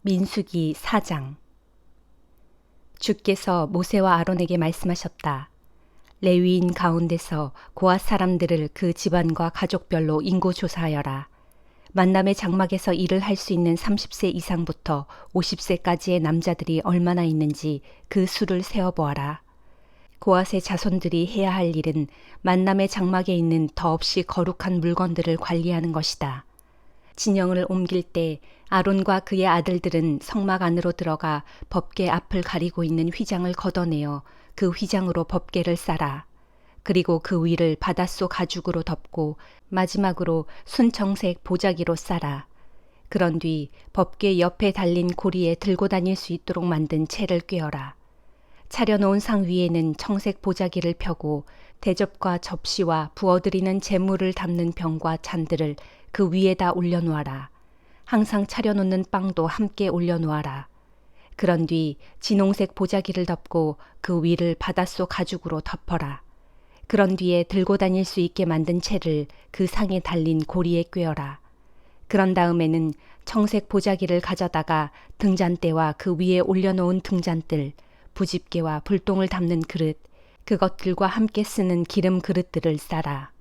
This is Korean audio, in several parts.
민수기 4장. 주께서 모세와 아론에게 말씀하셨다. 레위인 가운데서 고앗 사람들을 그 집안과 가족별로 인구 조사하여라. 만남의 장막에서 일을 할 수 있는 30세 이상부터 50세까지의 남자들이 얼마나 있는지 그 수를 세어보아라. 고앗의 자손들이 해야 할 일은 만남의 장막에 있는 더없이 거룩한 물건들을 관리하는 것이다. 진영을 옮길 때 아론과 그의 아들들은 성막 안으로 들어가 법궤 앞을 가리고 있는 휘장을 걷어내어 그 휘장으로 법궤를 싸라. 그리고 그 위를 바닷속 가죽으로 덮고 마지막으로 순청색 보자기로 싸라. 그런 뒤 법궤 옆에 달린 고리에 들고 다닐 수 있도록 만든 채를 꿰어라. 차려놓은 상 위에는 청색 보자기를 펴고 대접과 접시와 부어드리는 재물을 담는 병과 잔들을 그 위에다 올려놓아라. 항상 차려놓는 빵도 함께 올려놓아라. 그런 뒤 진홍색 보자기를 덮고 그 위를 바닷속 가죽으로 덮어라. 그런 뒤에 들고 다닐 수 있게 만든 채를 그 상에 달린 고리에 꿰어라. 그런 다음에는 청색 보자기를 가져다가 등잔대와 그 위에 올려놓은 등잔들, 부집개와 불똥을 담는 그릇, 그것들과 함께 쓰는 기름 그릇들을 싸라.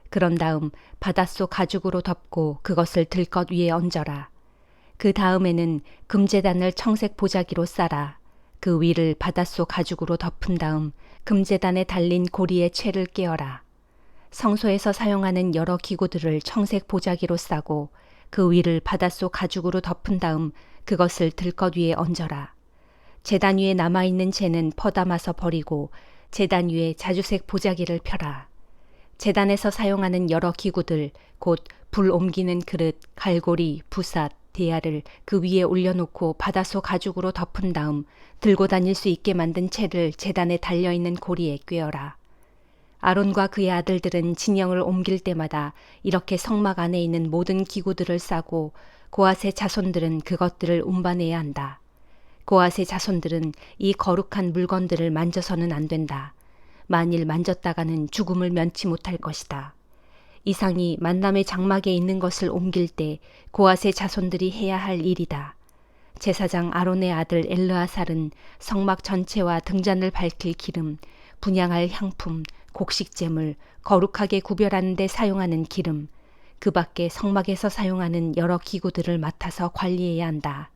그런 다음 바닷속 가죽으로 덮고 그것을 들것 위에 얹어라. 그 다음에는 금제단을 청색 보자기로 싸라. 그 위를 바닷속 가죽으로 덮은 다음 금제단에 달린 고리에 채를 꿰어라. 성소에서 사용하는 여러 기구들을 청색 보자기로 싸고 그 위를 바닷속 가죽으로 덮은 다음 그것을 들것 위에 얹어라. 제단 위에 남아있는 채는 퍼담아서 버리고 제단 위에 자주색 보자기를 펴라. 제단에서 사용하는 여러 기구들, 곧 불 옮기는 그릇, 갈고리, 부삿, 대야를 그 위에 올려놓고 바닷속 가죽으로 덮은 다음 들고 다닐 수 있게 만든 채를 제단에 달려있는 고리에 꿰어라. 아론과 그의 아들들은 진영을 옮길 때마다 이렇게 성막 안에 있는 모든 기구들을 싸고 고앗의 자손들은 그것들을 운반해야 한다. 고앗의 자손들은 이 거룩한 물건들을 만져서는 안 된다. 만일 만졌다가는 죽음을 면치 못할 것이다. 이상이 만남의 장막에 있는 것을 옮길 때 고앗의 자손들이 해야 할 일이다. 제사장 아론의 아들 엘르아살은 성막 전체와 등잔을 밝힐 기름, 분향할 향품, 곡식제물, 거룩하게 구별하는 데 사용하는 기름, 그 밖에 성막에서 사용하는 여러 기구들을 맡아서 관리해야 한다.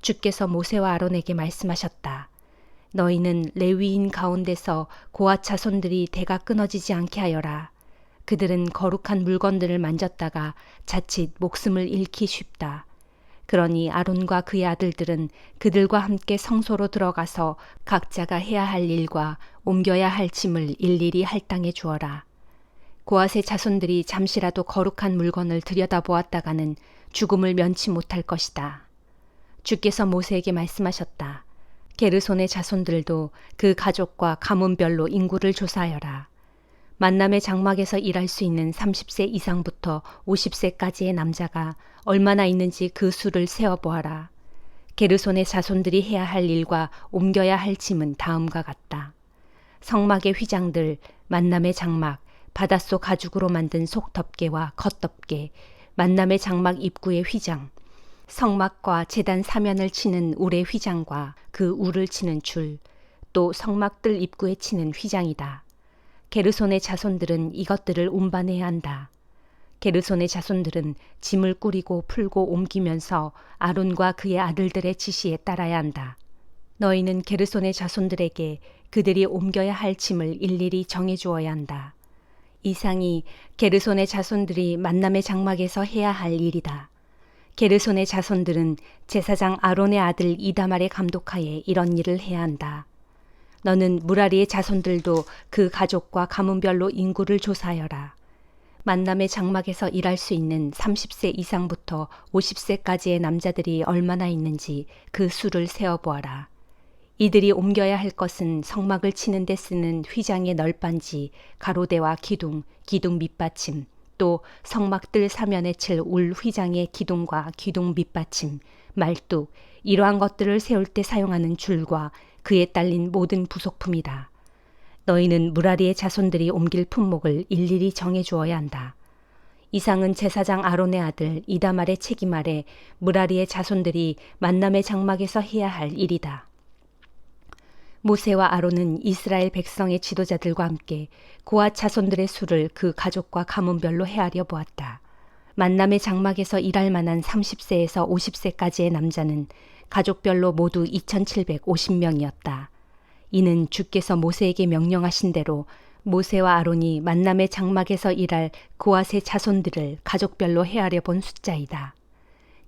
주께서 모세와 아론에게 말씀하셨다. 너희는 레위인 가운데서 고앗 자손들이 대가 끊어지지 않게 하여라. 그들은 거룩한 물건들을 만졌다가 자칫 목숨을 잃기 쉽다. 그러니 아론과 그의 아들들은 그들과 함께 성소로 들어가서 각자가 해야 할 일과 옮겨야 할 짐을 일일이 할당해 주어라. 고앗의 자손들이 잠시라도 거룩한 물건을 들여다보았다가는 죽음을 면치 못할 것이다. 주께서 모세에게 말씀하셨다. 게르손의 자손들도 그 가족과 가문별로 인구를 조사하여라. 만남의 장막에서 일할 수 있는 30세 이상부터 50세까지의 남자가 얼마나 있는지 그 수를 세어보아라. 게르손의 자손들이 해야 할 일과 옮겨야 할 짐은 다음과 같다. 성막의 휘장들, 만남의 장막, 바닷속 가죽으로 만든 속덮개와 겉덮개, 만남의 장막 입구의 휘장, 성막과 제단 사면을 치는 울의 휘장과 그 울을 치는 줄, 또 성막들 입구에 치는 휘장이다. 게르손의 자손들은 이것들을 운반해야 한다. 게르손의 자손들은 짐을 꾸리고 풀고 옮기면서 아론과 그의 아들들의 지시에 따라야 한다. 너희는 게르손의 자손들에게 그들이 옮겨야 할 짐을 일일이 정해주어야 한다. 이상이 게르손의 자손들이 만남의 장막에서 해야 할 일이다. 게르손의 자손들은 제사장 아론의 아들 이다말의 감독하에 이런 일을 해야 한다. 너는 무라리의 자손들도 그 가족과 가문별로 인구를 조사하여라. 만남의 장막에서 일할 수 있는 30세 이상부터 50세까지의 남자들이 얼마나 있는지 그 수를 세어보아라. 이들이 옮겨야 할 것은 성막을 치는 데 쓰는 휘장의 널빤지, 가로대와 기둥, 기둥 밑받침, 또 성막들 사면에 칠 울 휘장의 기둥과 기둥 밑받침, 말뚝, 이러한 것들을 세울 때 사용하는 줄과 그에 딸린 모든 부속품이다. 너희는 무라리의 자손들이 옮길 품목을 일일이 정해 주어야 한다. 이상은 제사장 아론의 아들 이다말의 책임 아래 무라리의 자손들이 만남의 장막에서 해야 할 일이다. 모세와 아론은 이스라엘 백성의 지도자들과 함께 고앗 자손들의 수를 그 가족과 가문별로 헤아려 보았다. 만남의 장막에서 일할 만한 30세에서 50세까지의 남자는 가족별로 모두 2750명이었다. 이는 주께서 모세에게 명령하신 대로 모세와 아론이 만남의 장막에서 일할 고앗의 자손들을 가족별로 헤아려 본 숫자이다.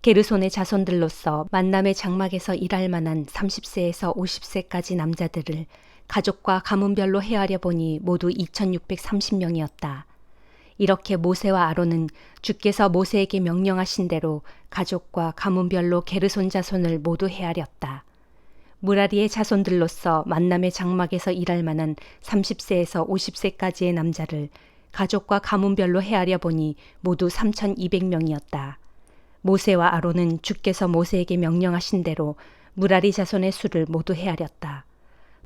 게르손의 자손들로서 만남의 장막에서 일할 만한 30세에서 50세까지 남자들을 가족과 가문별로 헤아려 보니 모두 2630명이었다. 이렇게 모세와 아론은 주께서 모세에게 명령하신 대로 가족과 가문별로 게르손 자손을 모두 헤아렸다. 무라리의 자손들로서 만남의 장막에서 일할 만한 30세에서 50세까지의 남자를 가족과 가문별로 헤아려 보니 모두 3200명이었다. 모세와 아론은 주께서 모세에게 명령하신 대로 무라리 자손의 수를 모두 헤아렸다.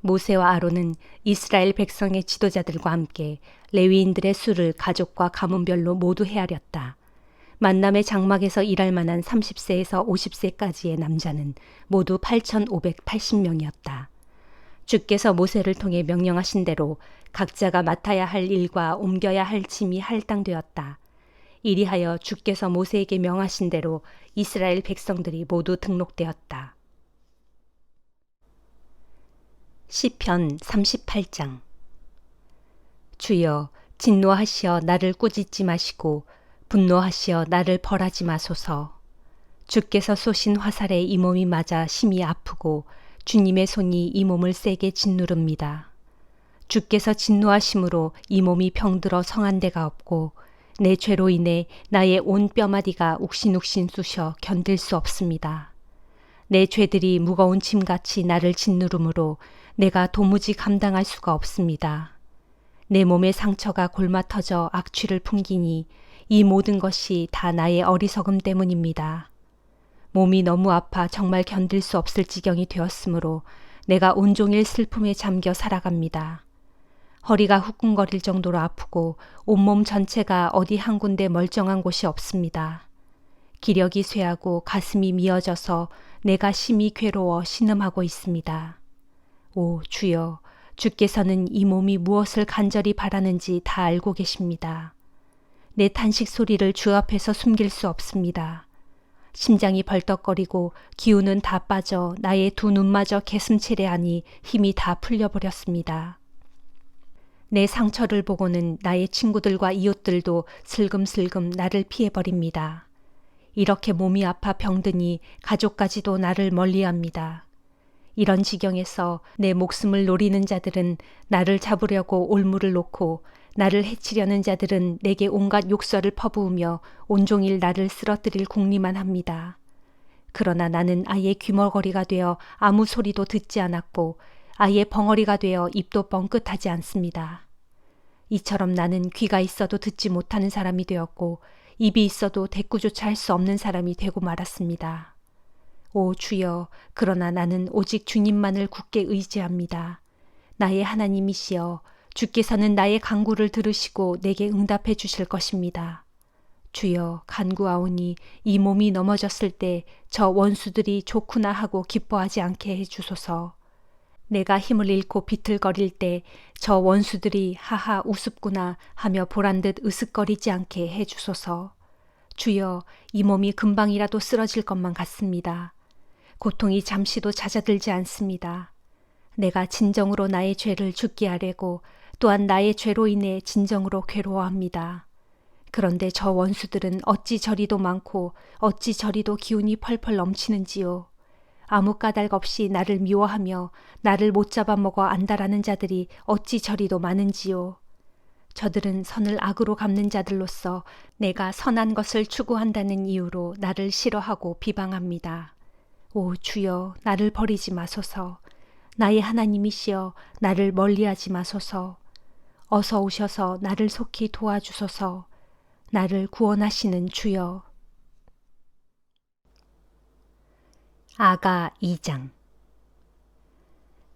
모세와 아론은 이스라엘 백성의 지도자들과 함께 레위인들의 수를 가족과 가문별로 모두 헤아렸다. 만남의 장막에서 일할 만한 30세에서 50세까지의 남자는 모두 8580명이었다. 주께서 모세를 통해 명령하신 대로 각자가 맡아야 할 일과 옮겨야 할 짐이 할당되었다. 이리하여 주께서 모세에게 명하신 대로 이스라엘 백성들이 모두 등록되었다. 시편 38장. 주여, 진노하시어 나를 꾸짖지 마시고 분노하시어 나를 벌하지 마소서. 주께서 쏘신 화살에 이 몸이 맞아 심히 아프고 주님의 손이 이 몸을 세게 짓누릅니다. 주께서 진노하심으로 이 몸이 병들어 성한 데가 없고 내 죄로 인해 나의 온 뼈마디가 욱신욱신 쑤셔 견딜 수 없습니다. 내 죄들이 무거운 짐같이 나를 짓누르므로 내가 도무지 감당할 수가 없습니다. 내 몸의 상처가 골마 터져 악취를 풍기니 이 모든 것이 다 나의 어리석음 때문입니다. 몸이 너무 아파 정말 견딜 수 없을 지경이 되었으므로 내가 온종일 슬픔에 잠겨 살아갑니다. 허리가 후끈거릴 정도로 아프고 온몸 전체가 어디 한 군데 멀쩡한 곳이 없습니다. 기력이 쇠하고 가슴이 미어져서 내가 심히 괴로워 신음하고 있습니다. 오 주여, 주께서는 이 몸이 무엇을 간절히 바라는지 다 알고 계십니다. 내 탄식 소리를 주 앞에서 숨길 수 없습니다. 심장이 벌떡거리고 기운은 다 빠져 나의 두 눈마저 개슴츠레하니 힘이 다 풀려버렸습니다. 내 상처를 보고는 나의 친구들과 이웃들도 슬금슬금 나를 피해버립니다. 이렇게 몸이 아파 병드니 가족까지도 나를 멀리합니다. 이런 지경에서 내 목숨을 노리는 자들은 나를 잡으려고 올무를 놓고 나를 해치려는 자들은 내게 온갖 욕설을 퍼부으며 온종일 나를 쓰러뜨릴 궁리만 합니다. 그러나 나는 아예 귀머거리가 되어 아무 소리도 듣지 않았고 아예 벙어리가 되어 입도 뻥끗하지 않습니다. 이처럼 나는 귀가 있어도 듣지 못하는 사람이 되었고 입이 있어도 대꾸조차 할 수 없는 사람이 되고 말았습니다. 오 주여, 그러나 나는 오직 주님만을 굳게 의지합니다. 나의 하나님이시여, 주께서는 나의 간구를 들으시고 내게 응답해 주실 것입니다. 주여, 간구하오니 이 몸이 넘어졌을 때 저 원수들이 좋구나 하고 기뻐하지 않게 해주소서. 내가 힘을 잃고 비틀거릴 때 저 원수들이 하하 우습구나 하며 보란듯 으슥거리지 않게 해주소서. 주여, 이 몸이 금방이라도 쓰러질 것만 같습니다. 고통이 잠시도 잦아들지 않습니다. 내가 진정으로 나의 죄를 죽게 하려고 또한 나의 죄로 인해 진정으로 괴로워합니다. 그런데 저 원수들은 어찌 저리도 많고 어찌 저리도 기운이 펄펄 넘치는지요. 아무 까닭 없이 나를 미워하며 나를 못 잡아먹어 안다라는 자들이 어찌 저리도 많은지요. 저들은 선을 악으로 갚는 자들로서 내가 선한 것을 추구한다는 이유로 나를 싫어하고 비방합니다. 오 주여, 나를 버리지 마소서. 나의 하나님이시여, 나를 멀리하지 마소서. 어서 오셔서 나를 속히 도와주소서. 나를 구원하시는 주여. 아가 2장.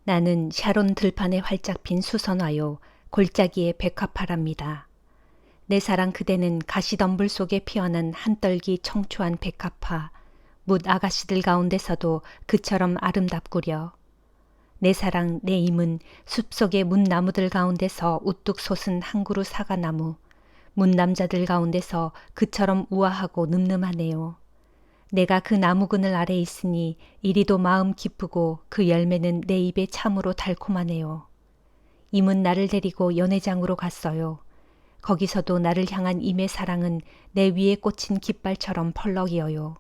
나는 샤론 들판에 활짝 핀 수선화요 골짜기에 백합화랍니다. 내 사랑 그대는 가시덤불 속에 피어난 한떨기 청초한 백합화, 묻 아가씨들 가운데서도 그처럼 아름답구려. 내 사랑 내 임은 숲속의 문나무들 가운데서 우뚝 솟은 한 그루 사과나무, 문남자들 가운데서 그처럼 우아하고 늠름하네요. 내가 그 나무 그늘 아래 있으니 이리도 마음 기쁘고 그 열매는 내 입에 참으로 달콤하네요. 임은 나를 데리고 연회장으로 갔어요. 거기서도 나를 향한 임의 사랑은 내 위에 꽂힌 깃발처럼 펄럭이어요.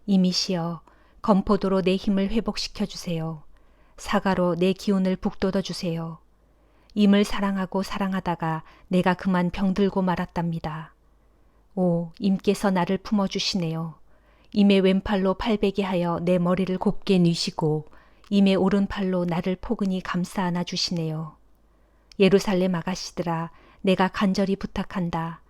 임이시여, 건포도로 내 힘을 회복시켜 주세요. 사과로 내 기운을 북돋워 주세요. 임을 사랑하고 사랑하다가 내가 그만 병들고 말았답니다. 오, 임께서 나를 품어주시네요. 임의 왼팔로 팔베개 하여 내 머리를 곱게 뉘시고 임의 오른팔로 나를 포근히 감싸 안아 주시네요. 예루살렘 아가씨들아, 내가 간절히 부탁한다.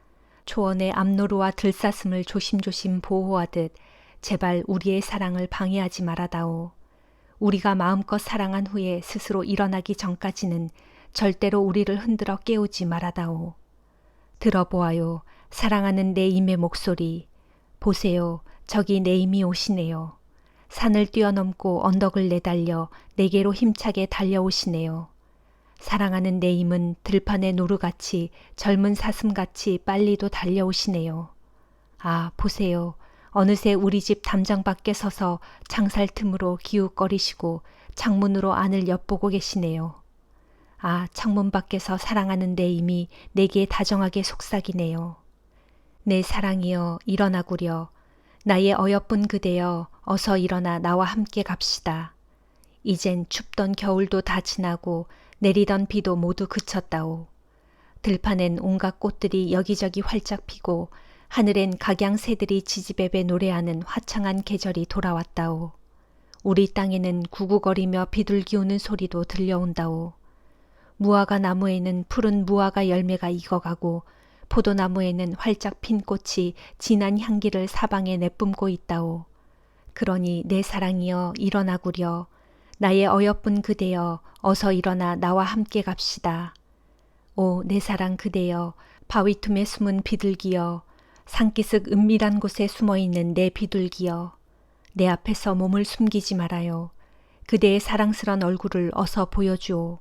초원의 암노루와 들사슴을 조심조심 보호하듯 제발 우리의 사랑을 방해하지 말아다오. 우리가 마음껏 사랑한 후에 스스로 일어나기 전까지는 절대로 우리를 흔들어 깨우지 말아다오. 들어보아요. 사랑하는 내 임의 목소리. 보세요. 저기 내 임이 오시네요. 산을 뛰어넘고 언덕을 내달려 내게로 힘차게 달려오시네요. 사랑하는 내 임은 들판의 노루같이 젊은 사슴같이 빨리도 달려오시네요. 아, 보세요. 어느새 우리 집 담장 밖에 서서 창살 틈으로 기웃거리시고 창문으로 안을 엿보고 계시네요. 아, 창문 밖에서 사랑하는 내 임이 내게 다정하게 속삭이네요. 내 사랑이여, 일어나구려. 나의 어여쁜 그대여, 어서 일어나 나와 함께 갑시다. 이젠 춥던 겨울도 다 지나고 내리던 비도 모두 그쳤다오. 들판엔 온갖 꽃들이 여기저기 활짝 피고 하늘엔 각양새들이 지지배배 노래하는 화창한 계절이 돌아왔다오. 우리 땅에는 구구거리며 비둘기우는 소리도 들려온다오. 무화과 나무에는 푸른 무화과 열매가 익어가고 포도나무에는 활짝 핀 꽃이 진한 향기를 사방에 내뿜고 있다오. 그러니 내 사랑이여, 일어나구려. 나의 어여쁜 그대여, 어서 일어나 나와 함께 갑시다. 오, 내 사랑 그대여, 바위 틈에 숨은 비둘기여, 산기슭 은밀한 곳에 숨어있는 내 비둘기여, 내 앞에서 몸을 숨기지 말아요. 그대의 사랑스런 얼굴을 어서 보여주오.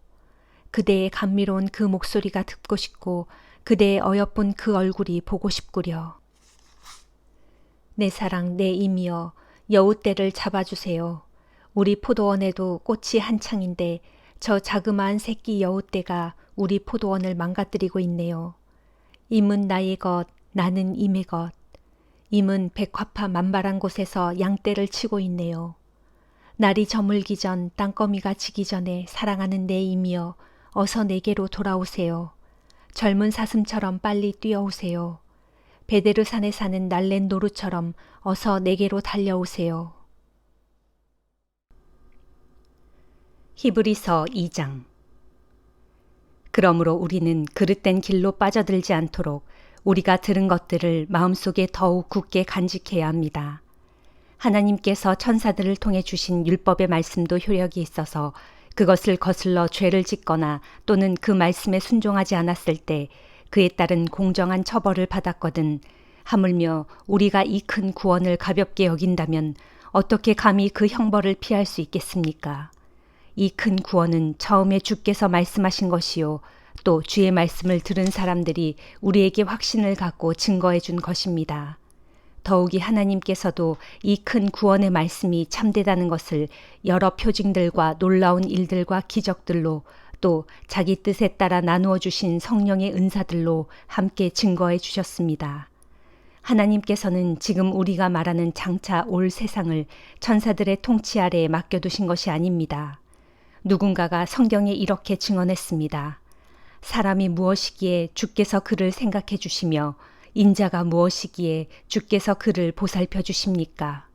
그대의 감미로운 그 목소리가 듣고 싶고 그대의 어여쁜 그 얼굴이 보고 싶구려. 내 사랑 내 임이여, 여우떼를 잡아주세요. 우리 포도원에도 꽃이 한창인데 저 자그마한 새끼 여우떼가 우리 포도원을 망가뜨리고 있네요. 임은 나의 것, 나는 임의 것. 임은 백화파 만발한 곳에서 양떼를 치고 있네요. 날이 저물기 전 땅거미가 지기 전에 사랑하는 내 임이여, 어서 내게로 돌아오세요. 젊은 사슴처럼 빨리 뛰어오세요. 베데르산에 사는 날랜 노루처럼 어서 내게로 달려오세요. 히브리서 2장. 그러므로 우리는 그릇된 길로 빠져들지 않도록 우리가 들은 것들을 마음속에 더욱 굳게 간직해야 합니다. 하나님께서 천사들을 통해 주신 율법의 말씀도 효력이 있어서 그것을 거슬러 죄를 짓거나 또는 그 말씀에 순종하지 않았을 때 그에 따른 공정한 처벌을 받았거든 하물며 우리가 이 큰 구원을 가볍게 여긴다면 어떻게 감히 그 형벌을 피할 수 있겠습니까? 이 큰 구원은 처음에 주께서 말씀하신 것이요 또 주의 말씀을 들은 사람들이 우리에게 확신을 갖고 증거해 준 것입니다. 더욱이 하나님께서도 이 큰 구원의 말씀이 참되다는 것을 여러 표징들과 놀라운 일들과 기적들로 또 자기 뜻에 따라 나누어 주신 성령의 은사들로 함께 증거해 주셨습니다. 하나님께서는 지금 우리가 말하는 장차 올 세상을 천사들의 통치 아래에 맡겨두신 것이 아닙니다. 누군가가 성경에 이렇게 증언했습니다. 사람이 무엇이기에 주께서 그를 생각해 주시며 인자가 무엇이기에 주께서 그를 보살펴 주십니까?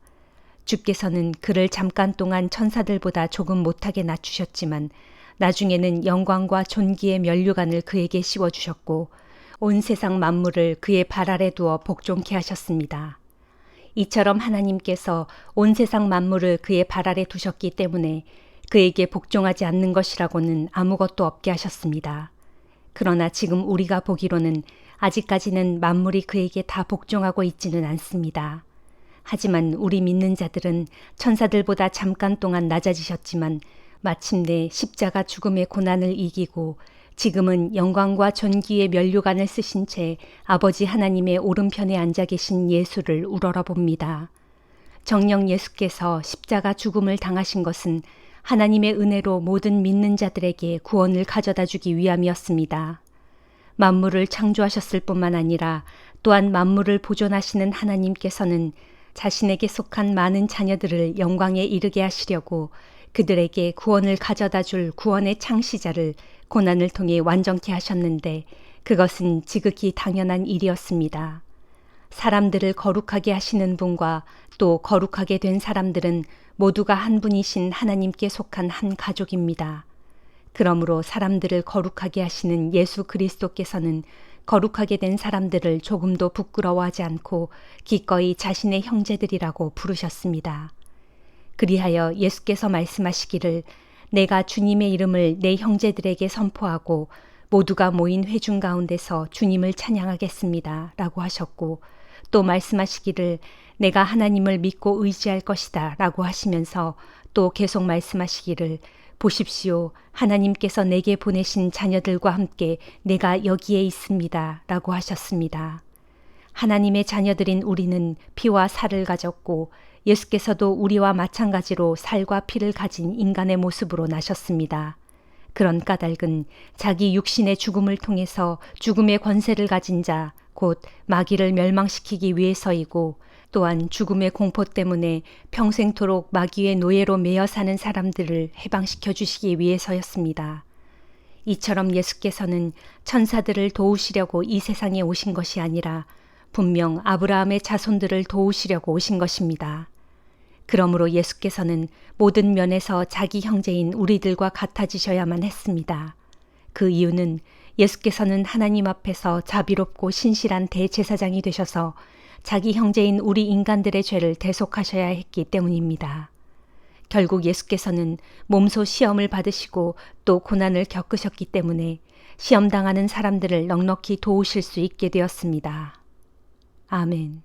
주께서는 그를 잠깐 동안 천사들보다 조금 못하게 낮추셨지만 나중에는 영광과 존귀의 면류관을 그에게 씌워주셨고 온 세상 만물을 그의 발 아래 두어 복종케 하셨습니다. 이처럼 하나님께서 온 세상 만물을 그의 발 아래 두셨기 때문에 그에게 복종하지 않는 것이라고는 아무것도 없게 하셨습니다. 그러나 지금 우리가 보기로는 아직까지는 만물이 그에게 다 복종하고 있지는 않습니다. 하지만 우리 믿는 자들은 천사들보다 잠깐 동안 낮아지셨지만 마침내 십자가 죽음의 고난을 이기고 지금은 영광과 존귀의 면류관을 쓰신 채 아버지 하나님의 오른편에 앉아 계신 예수를 우러러 봅니다. 정녕 예수께서 십자가 죽음을 당하신 것은 하나님의 은혜로 모든 믿는 자들에게 구원을 가져다 주기 위함이었습니다. 만물을 창조하셨을 뿐만 아니라 또한 만물을 보존하시는 하나님께서는 자신에게 속한 많은 자녀들을 영광에 이르게 하시려고 그들에게 구원을 가져다 줄 구원의 창시자를 고난을 통해 완전케 하셨는데 그것은 지극히 당연한 일이었습니다. 사람들을 거룩하게 하시는 분과 또 거룩하게 된 사람들은 모두가 한 분이신 하나님께 속한 한 가족입니다. 그러므로 사람들을 거룩하게 하시는 예수 그리스도께서는 거룩하게 된 사람들을 조금도 부끄러워하지 않고 기꺼이 자신의 형제들이라고 부르셨습니다. 그리하여 예수께서 말씀하시기를 내가 주님의 이름을 내 형제들에게 선포하고 모두가 모인 회중 가운데서 주님을 찬양하겠습니다. 라고 하셨고 또 말씀하시기를 내가 하나님을 믿고 의지할 것이다. 라고 하시면서 또 계속 말씀하시기를 보십시오. 하나님께서 내게 보내신 자녀들과 함께 내가 여기에 있습니다. 라고 하셨습니다. 하나님의 자녀들인 우리는 피와 살을 가졌고 예수께서도 우리와 마찬가지로 살과 피를 가진 인간의 모습으로 나셨습니다. 그런 까닭은 자기 육신의 죽음을 통해서 죽음의 권세를 가진 자, 곧 마귀를 멸망시키기 위해서이고 또한 죽음의 공포 때문에 평생토록 마귀의 노예로 매여 사는 사람들을 해방시켜 주시기 위해서였습니다. 이처럼 예수께서는 천사들을 도우시려고 이 세상에 오신 것이 아니라 분명 아브라함의 자손들을 도우시려고 오신 것입니다. 그러므로 예수께서는 모든 면에서 자기 형제인 우리들과 같아지셔야만 했습니다. 그 이유는 예수께서는 하나님 앞에서 자비롭고 신실한 대제사장이 되셔서 자기 형제인 우리 인간들의 죄를 대속하셔야 했기 때문입니다. 결국 예수께서는 몸소 시험을 받으시고 또 고난을 겪으셨기 때문에 시험당하는 사람들을 넉넉히 도우실 수 있게 되었습니다. 아멘.